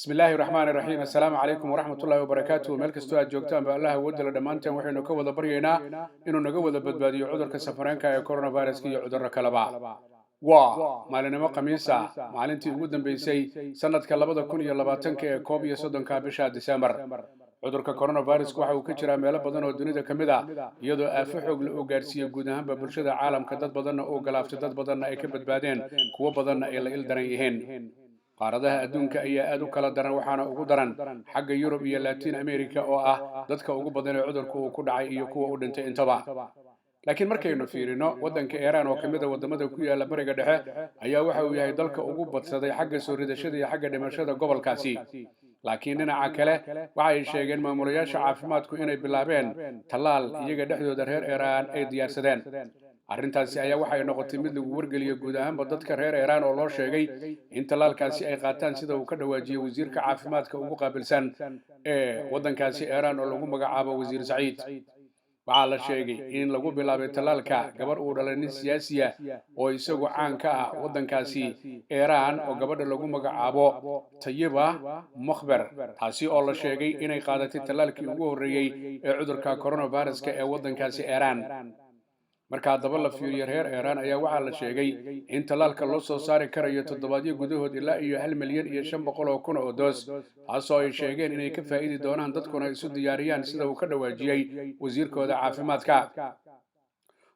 بسم الله الرحمن الرحيم السلام عليكم ورحمة الله وبركاته ملك استوى جوجتان بالله ودل دمانتان وحين كودا برينا إنه نجودا بدبادي عذر كسفرانكا يا كورونا فيروس كي عذر كلبا مالنا ما قميصا مالنتي وجودن بيسي سنة كلبا كون يلباتن كي كوبي صدن كابشا ديسمبر cudurka coronavirus waxa uu ka jiraa meelo badan oo dunida ka mid ah iyadoo aafo xoog leh oo gaarsiiyay guud ahaanba bulshada caalamka dad badanna oo galaaftay dad badanna ay ka badbaadeen kuwo badanna ay la ildaran yihiin qaaradaha adduunka ayaa aad u kala daran waxaana ugu daran xagga Yurub iyo Latin America oo ah dadka ugu badan ee cudurku uu ku dhacay iyo kuwa u dhintay intaba laakiin markaynu fiirino wadanka Iran oo kamid ah wadamada ku yaala bariga dhexe ayaa waxa uu yahay dalka ugu badsaday xagga soo ridashada iyo xagga dhimashada gobolkaasi laakiin dhinaca kale waxa ay sheegeen maamulayaasha caafimaadku inay bilaabeen talaal iyaga dhexdooda reer Iran ay diyaarsadeen arrintaasi ayaa waxay noqotay mid lagu wargeliyo guud ahaanba dadka reer Iran oo loo sheegay in talaalkaasi ay qaataan sida uu ka dhawaajiyay wasiirka caafimaadka ugu qaabilsan ee wadankaasi Iran oo lagu magacaabo wasiir Saciid waxaa la sheegay in lagu bilaabay talaalka gabar uu dhalay nin siyaasi ah oo isagu caan ka ah wadankaasi Iran oo gabadha lagu magacaabo Tayyiba Mukhbar taasi oo la sheegay inay qaadatay talaalkii ugu horeeyay ee cudurka coronavirus ee wadankaasi Iran marka daba la fiiriyo reer Iran ayaa waxa la sheegay in talaalka loo soo saari karayo toddobaadyo gudahood ilaa iyo 1,500,000 oo doos taasoo ay sheegeen inay ka faa'iidi doonaan dadkuna isu diyaariyaan sida uu ka dhawaajiyay wasiirkooda caafimaadka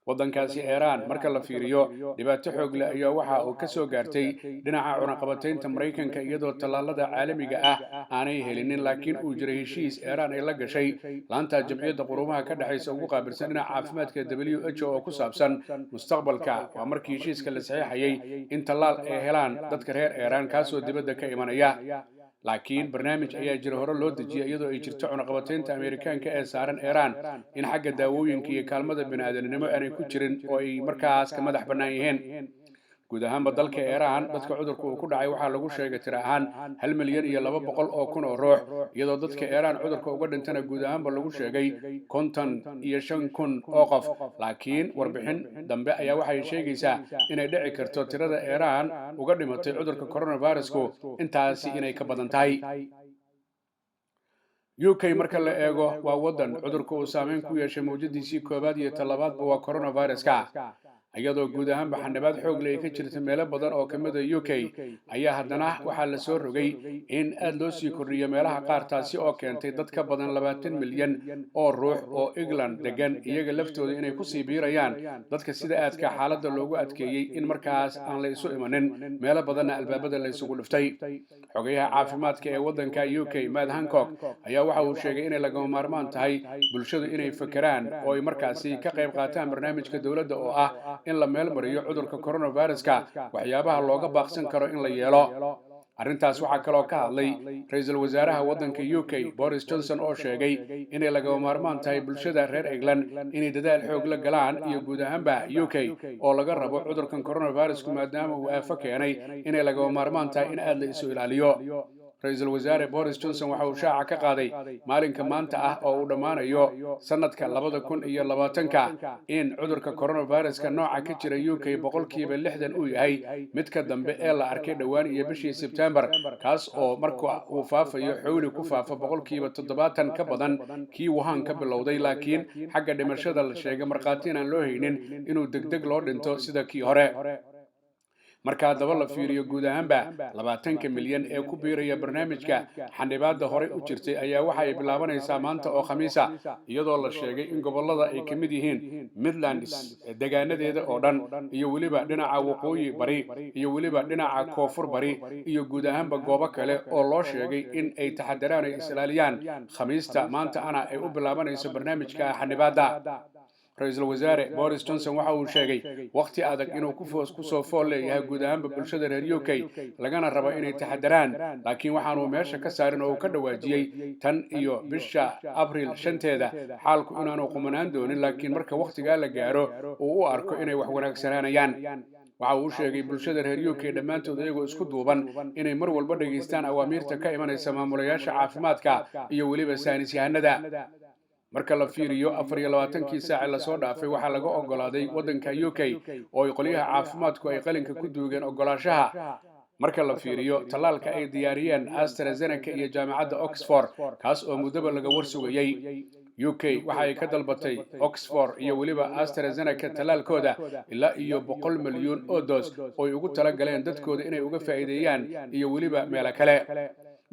wadankaasi Iran marka la fiiriyo dhibaato xoog leh ayaa waxa uu ka soo gaartay dhinaca cunaqabataynta Mareykanka iyadoo talaalada caalamiga ah aanay helinin laakiin uu jiray heshiis Iran ay la gashay laanta jamciyadda quruumaha ka dhaxaysa ugu qaabilsan dhinaca caafimaadka WHO oo ku saabsan mustaqbalka waa markii heshiiska la saxiixayay in talaal ay helaan dadka reer Iran kaasoo dibadda ka imanaya laakiin barnaamij ayaa jira hore loo dejiyay iyadoo ay jirto cunaqabataynta Ameerikaanka ee saaran Iran in xagga daawooyinka iyo kaalmada bini'aadanimo aanay ku jirin oo ay markaas ka madax bannaan yihiin guud ahaanba dalka Iran dadka cudurku uu ku dhacay waxaa lagu sheegay tiro ahaan 1,200,000 oo ruux iyadoo dadka Iran cudurka uga dhintana guud ahaanba lagu sheegay 55,000 oo qof laakiin warbixin dambe ayaa waxay sheegaysaa inay dhici karto tirada Iran uga dhimatay cudurka coronavirusku intaasi inay ka badan tahay UK marka la eego waa wadan cudurku uu saameyn ku yeeshay mawjadiisii koobaad iyo talabaadba waa coronavirus-ka iyadoo guud ahaanba xanibaad xoog leh ay ka jirta meelo badan oo ka mid ah UK ayaa haddana waxaa la soo rogay in aad loo sii kordhiyo meelaha qaar taasi oo keentay dad ka badan 20 milyan oo ruux oo England degan iyaga laftooda inay ku sii biirayaan dadka sida aadka xaaladda loogu adkeeyay in markaas aan la isu imanin meelo badanna albaabada la isugu dhuftay xogayaha caafimaadka ee wadanka UK Matt Hancock ayaa waxa uu sheegay inay lagama maarmaan tahay bulshadu inay fakaraan oo ay markaasi ka qayb qaataan barnaamijka dawladda oo ah in la meel mariyo cudurka coronavirus-ka waxyaabaha looga baaqsan karo in la yeelo arrintaas waxaa kaloo ka hadlay ra'iisul wasaaraha wadanka UK Boris Johnson oo sheegay inay lagama maarmaan tahay bulshada reer England inay dadaal xoog la galaan iyo guud ahaanba UK oo laga rabo cudurkan coronavirus-ku maadaama uu aafo keenay inay lagama maarmaan tahay in aad la isu ilaaliyo ra'iisul wasaare Boris Johnson waxa uu shaaca ka qaaday maalinka maanta ah oo uu dhamaanayo sanadka 2020 in cudurka coronavirus-ka nooca ka jira UK 60% uu yahay mid ka dambe ee la arkay dhawaan iyo bishii September kaas oo markuu uu faafayo xawli ku faafa 70% ka badan kii Wuhan ka bilowday laakiin xagga dhimashada la sheegay marqaatiin aan loo haynin inuu degdeg loo dhinto sida kii hore marka daba la fiiriyo guud ahaanba 20 milyan ee ku biiraya barnaamijka xanibaadda hore u jirtay ayaa waxa ay bilaabanaysaa maanta oo Khamiis ah iyadoo la sheegay in gobolada ay ka mid yihiin Midlands deegaanadeeda oo dhan iyo waliba dhinaca waqooyi bari iyo waliba dhinaca koonfur bari iyo guud ahaanba goobo kale oo loo sheegay in ay taxadaraan ay islaaliyaan Khamiista maanta ana ay u bilaabanayso barnaamijka xanibaadda ra'iisul wasaare Boris Johnson waxa uu sheegay waqti adag inuu ku soo fool leeyahay guud ahaanba bulshada reer UK lagana rabo inay taxadaraan laakiin waxaan uu meesha ka saarin oo ka dhawaajiyay tan iyo bisha April 5teeda xaalku inaanu qumanaan doonin laakiin marka waqtiga la gaaro uu u arko inay wax wanaagsananayaan waxa uu sheegay bulshada reer UK dhamaantood iyagoo isku duuban inay mar walba dhageystaan awaamiirta ka imanaysa maamulayaasha caafimaadka iyo waliba saynis yahanada marka la fiiriyo 24 saac la soo dhaafay waxa laga ogolaaday wadanka UK oo ay qoliyaha caafimaadku ay qalinka ku duugeen ogolaanshaha marka la fiiriyo tallaalka ay diyaariyeen AstraZeneca iyo jaamacadda Oxford kaas oo muddaba laga warsugayay UK waxa ay ka dalbatay Oxford iyo waliba AstraZeneca tallaalkooda ilaa iyo 100 milyan oo doos oo ay ugu tala galeen dadkooda inay uga faa'iideeyaan iyo waliba meelo kale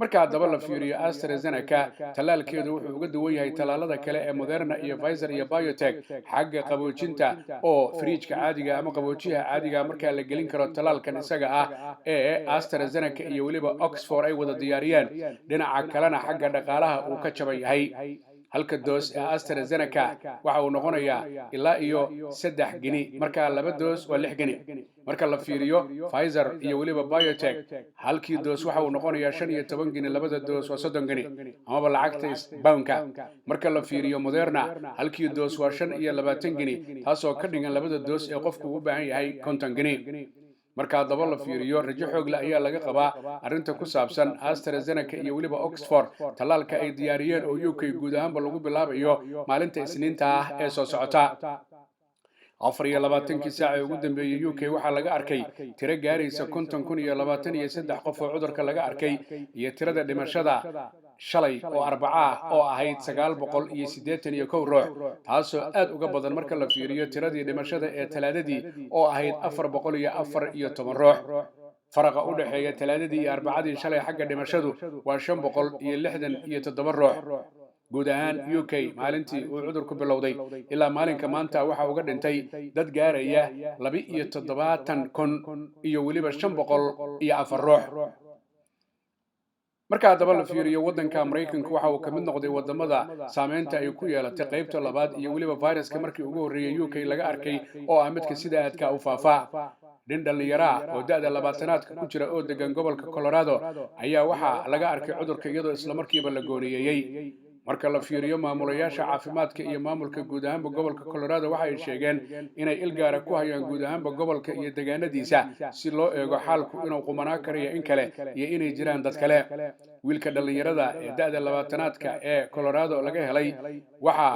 marka daba la fiiriyo AstraZeneca tallaalkeedu wuxuu uga duwan yahay tallaalada kale ee Moderna iyo Pfizer iyo BioNTech xagga qaboojinta oo fridge-ka caadiga ama qaboojiyaha caadiga marka la gelin karo tallaalkan isaga ah ee AstraZeneca iyo waliba Oxford ay wada diyaariyeen dhinaca kalena xagga dhaqaalaha uu ka jaban yahay halka doos ee AstraZeneca waxa uu noqonayaa ilaa iyo 3 gini marka laba doos waa 6 gini marka la fiiriyo Pfizer iyo waliba BioNTech halkii doos waxa uu noqonayaa 15 gini labada doos waa 30 gini ama lacagta pound-ka marka la fiiriyo Moderna halkii doos waa 25 gini taasoo ka dhigan labada doos ee qofku u baahan yahay 50 gini marka daba la fiiriyo rajo xoog leh ayaa laga qabaa arinta ku saabsan AstraZeneca iyo waliba Oxford tallaalka ay diyaariyeen oo UK guud ahaan lagu bilaabayo maalinta Isniinta ah ee soo socota 24 saac ee ugu dambeeyay UK waxa laga arkay tiro gaaraysa 50,023 qof oo cudurka laga arkay iyo tirada dhimashada shalay oo Arbaca oo ahayd 981 ruux taasoo aad uga badan marka la fiiriyo tiradii dhimashada ee Talaadadii oo ahayd 414 ruux faraqa u dhaxeeya Talaadadii iyo Arbacadii shalay xagga dhimashadu waa 567 ruux guud ahaan UK maalintii uu cudurku bilowday ilaa maalinka maanta waxa uga dhintay dad gaaraya 72,000 iyo waliba 504 ruux marka daba la fiiriyo wadanka Mareykanka waxa uu ka mid noqday wadamada saameynta ay ku yeelatay qaybta labaad iyo waliba viruska markii ugu horeeyay UK laga arkay oo ah midka sida aadka u faafa dhalinyaro oo da'da 20aadka ku jira oo degan gobolka Colorado ayaa waxa laga arkay cudurka iyadoo isla markiiba la gooniyay marka la fiiriyo maamulayaasha caafimaadka iyo maamulka guud ahaan gobolka Colorado waxa ay sheegeen inay ilgaara ku hayaan guud ahaan gobolka iyo deegaanadiisa si loo eego xaalku inuu qumanaa karayo in kale iyo inay jiraan dad kale wiilka dhalinyarada ee da'da 20aadka ee Colorado laga helay waxa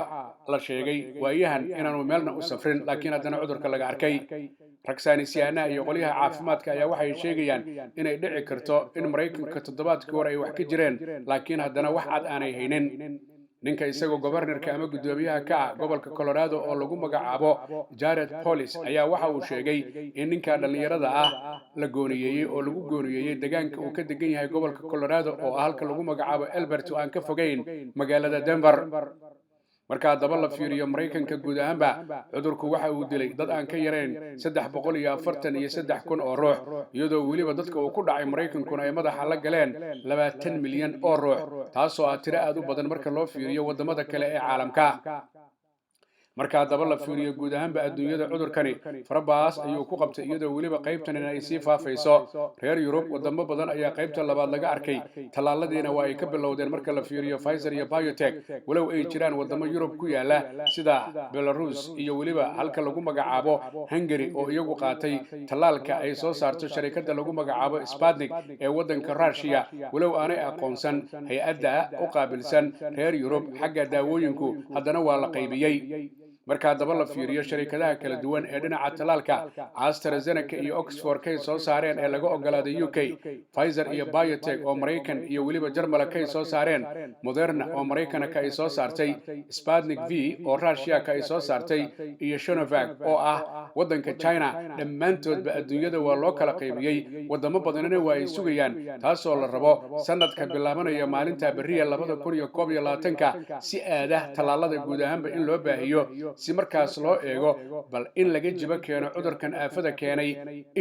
la sheegay waayahan inaanu meelna u safrin laakiin haddana cudurka laga arkay ragsaanisiyaana iyo qoliyaha caafimaadka ayaa waxay sheegayaan inay dhici karto in Mareykanka toddobaadkii hore ay wax ka jireen laakiin haddana wax cad aanay haynin ninka isagoo gobornarka ama gudoomiyaha ka ah gobolka Colorado oo lagu magacaabo Jared Polis ayaa waxa uu sheegay in ninka dhalinyarada ah la gooniyay oo lagu gooniyay deegaanka uu ka degan yahay gobolka Colorado oo halka lagu magacaabo Alberta oo aan ka fogeyn magaalada Denver marka daba la fiiriyo Mareykanka guud ahaanba cudurku waxa uu dilay dad aan ka yareen 343 oo ruux iyadoo waliba dadka uu ku dhacay Mareykankuna ay madaxa la galeen 20 milyan oo ruux taasoo ah tiro aad u badan marka loo fiiriyo wadamada kale ee caalamka marka daba la fiiriyo guud ahaanba adduunyada cudurkani farabaas ayuu ku qabtay iyadoo waliba qaybtan ay sii faafayso reer Yurub wadamo badan ayaa qaybta labaad laga arkay tallaaladiina waa ay ka bilowdeen marka la fiiriyo Pfizer iyo BioNTech walow ay jiraan wadamo Yurub ku yaala sida Belarus iyo waliba halka lagu magacaabo Hungary oo iyagu qaatay tallaalka ay soo saarto sharikada lagu magacaabo Sputnik ee wadanka Russia walow aanay aqoonsan hay'adda u qaabilsan reer Yurub xagga daawooyinku haddana waa la qaybiyay marka daba la fiiriyo sharikadaha kala duwan ee dhinaca tallaalka AstraZeneca iyo Oxford kay soo saareen ee laga ogolaaday UK Pfizer iyo BioNTech oo Mareykan iyo waliba Jarmalka kay soo saareen Moderna oo Mareykanka ay soo saartay Sputnik V oo Russia ka ay soo saartay iyo Sinovac oo ah wadanka China dhammaantoodba adduunyada waa loo kala qaybiyay wadamo badanna waa ay sugayaan taasoo la rabo sanadka bilaabanaya maalinta bariya 2021 si aada tallaalada guud ahaanba in loo baahiyo si markaas loo eego bal in laga jiba keeno cudurkan aafada keenay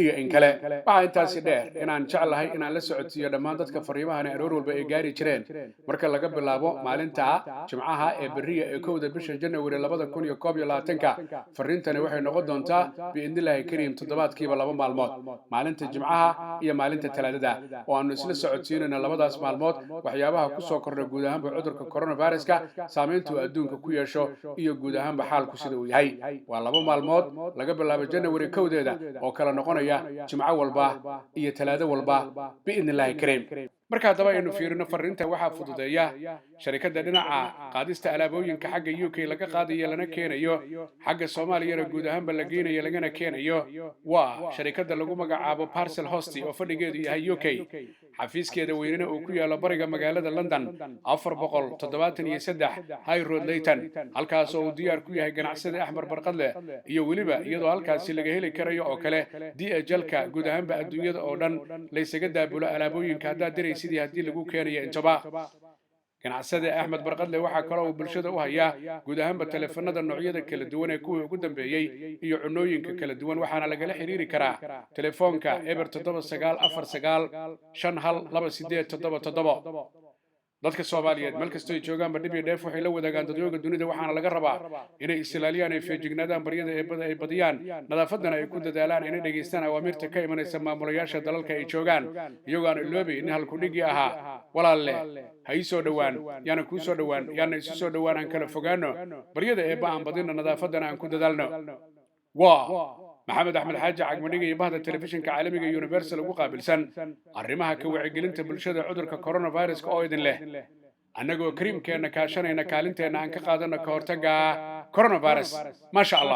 iyo in kale waxa intaasi dheer inaan jeclahay inaan la socodsiiyo dhammaan dadka fariimahan aroor walba ay gaari jireen marka laga bilaabo maalinta Jimcaha ee bariya ee 1 bisha January 2021 fariintani waxay noqon doontaa biidnillaahi kariim toddobaadkiiba 2 maalmood maalinta Jimcaha iyo maalinta Talaadada oo aanu isla socodsiinayna labadaas maalmood waxyaabaha ku soo kordhay guud ahaan cudurka coronavirus-ka saameyntu adduunka ku yeesho iyo guud ahaan xaalku sida uu yahay waa 2 maalmood laga bilaabo January 1 oo kala noqonaya Jimco walba iyo Talaado walba biidnillaahi kariim marka haddaba aynu fiirino fariinta waxaa fududeeya sharikadda dhinaca qaadista alaabooyinka xagga UK laga qaadayo lana keenayo xagga Soomaaliyana guud ahaanba la geynayo lagana keenayo waa sharikadda lagu magacaabo Parcel Host oo fadhigeedu yahay UK xafiiskeeda weynina uu ku yaalo bariga magaalada London 473 High Road Leyton halkaas oo uu diyaar ku yahay ganacsade Axmar Barqadle iyo weliba iyadoo halkaasi laga heli karayo oo kale DHL-ka guud ahaanba adduunyada oo dhan la isaga daabulo alaabooyinka hadda sidii haddii lagu keenayo intaba ganacsade Axmed Barqadle waxa kale oo bulshada u haya guud ahaanba telefoonada noocyada kala duwan ee kuwii ugu dambeeyay iyo cunooyinka kala duwan waxaana lagala xiriiri karaa telefoonka eber 7949528277 dadka Soomaaliyeed meel kasta ay joogaanba dhib iyo dheef waxay la wadaagaan dadweynaha dunida waxaana laga rabaa inay islaaliyaan ay feejignaadaan baryada ay badiyaan nadaafadana ay ku dadaalaan inay dhageystaan awaamirta ka imanaysa maamulayaasha dalalka ay joogaan iyagoo aan iloobi in halku dhigi ahaa walaalle ha ii soo dhowaan yaana kuu soo dhowaan yaana isu soo dhowaan aan kala fogaano baryada eebba aan badino nadaafadana aan ku dadaalno maxamed axmed xaaji cagmadhiga iyo bahda telefishinka caalamiga Universal ugu qaabilsan arrimaha ka wacyigelinta bulshada cudurka coronavirus oo idin leh annagoo kariimkeena kaashanayna kaalinteena aan ka qaadano ka hortagga coronavirus ma sha Allah